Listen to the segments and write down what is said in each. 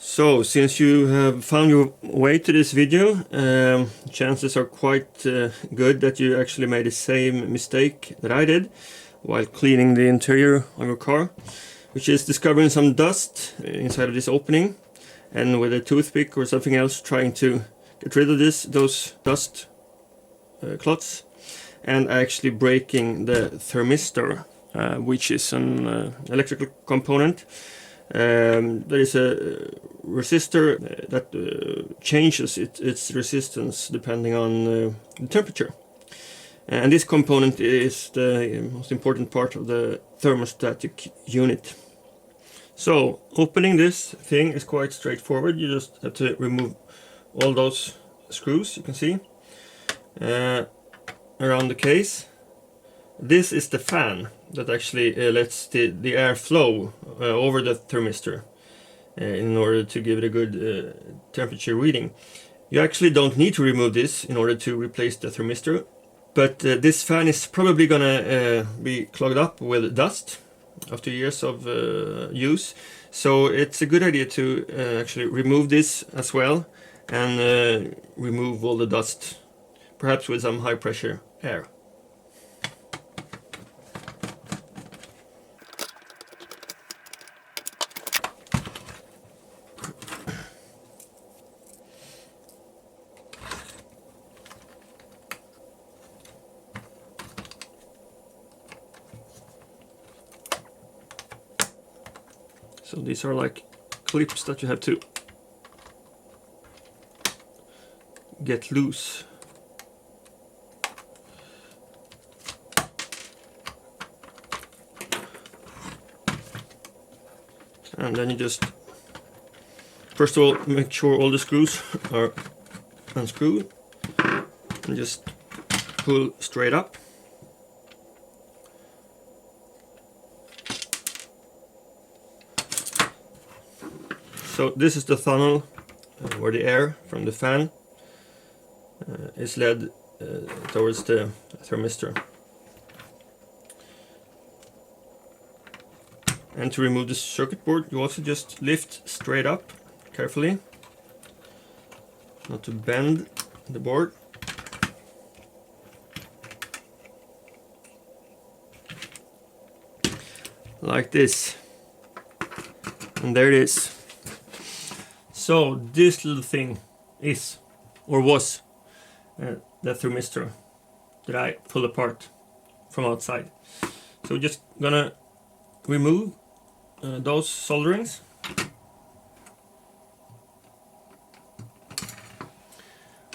So, since you have found your way to this video, chances are quite good that you actually made the same mistake that I did while cleaning the interior of your car, which is discovering some dust inside of this opening, and with a toothpick or something else trying to get rid of those dust clots, and actually breaking the thermistor, which is an electrical component. There is a resistor that changes its resistance depending on the temperature. And this component is the most important part of the thermostatic unit. So, opening this thing is quite straightforward. You just have to remove all those screws you can see around the case. This is the fan that actually lets the air flow over the thermistor in order to give it a good temperature reading. You actually don't need to remove this in order to replace the thermistor, but this fan is probably gonna be clogged up with dust after years of use, so it's a good idea to actually remove this as well and remove all the dust, perhaps with some high pressure air. So these are like clips that you have to get loose. And then you just, first of all, make sure all the screws are unscrewed and just pull straight up. So this is the funnel where the air from the fan is led towards the thermistor. And to remove the circuit board, you also just lift straight up carefully, not to bend the board. Like this. And there it is. So this little thing is, or was, the thermistor that I pulled apart from outside. So we're just gonna remove those solderings.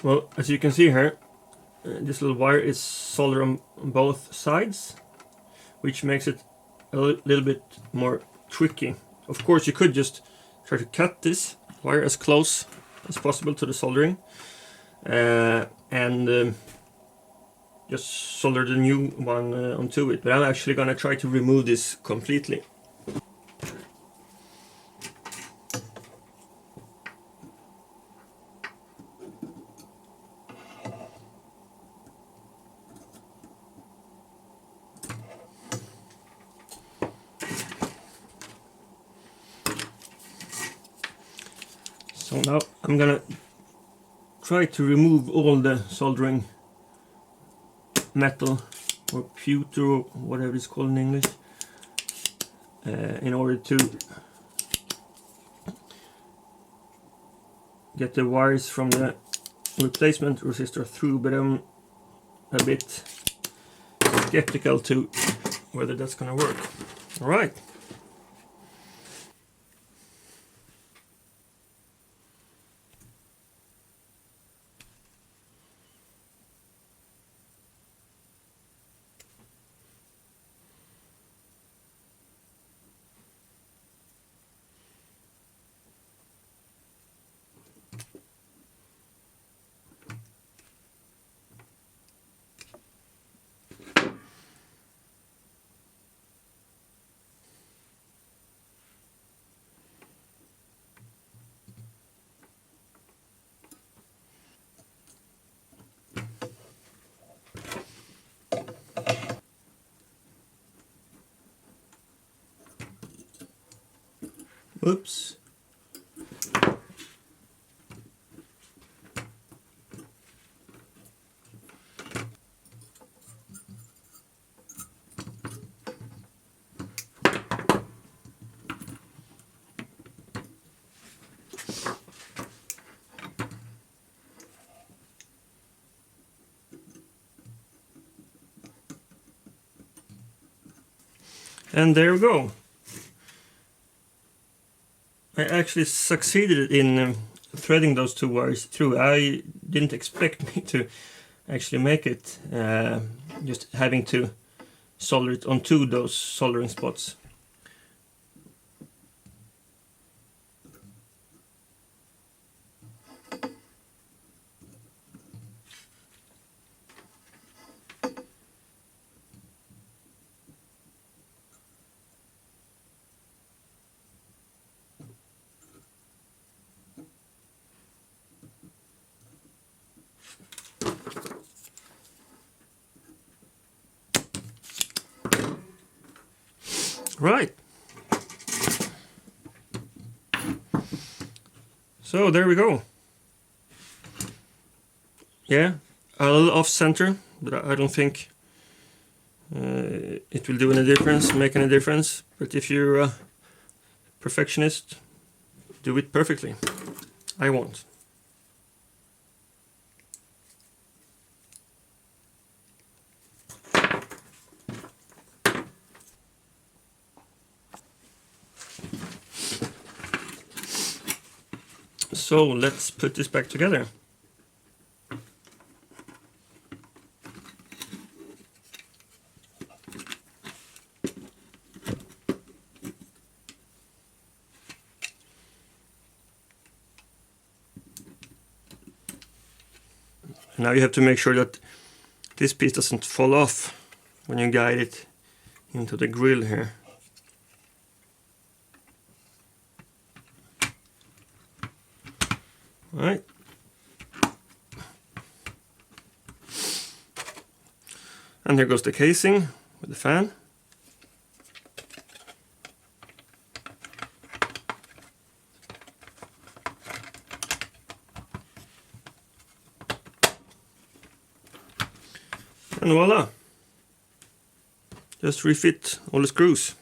Well, as you can see here, this little wire is soldered on both sides, which makes it a little bit more tricky. Of course, you could just try to cut this wire as close as possible to the soldering and just solder the new one onto it, but I'm actually gonna try to remove this completely. So now I'm gonna try to remove all the soldering metal or pewter or whatever it's called in English in order to get the wires from the replacement resistor through, but I'm a bit skeptical to whether that's gonna work. Alright. Oops. And there we go. I actually succeeded in threading those two wires through. I didn't expect me to actually make it, just having to solder it onto those soldering spots. Right. So there we go. Yeah, a little off center, but I don't think it will do any difference, make any difference. But if you're a perfectionist, do it perfectly. I won't. So let's put this back together. Now you have to make sure that this piece doesn't fall off when you guide it into the grill here. All right. And here goes the casing with the fan. And voila! Just refit all the screws.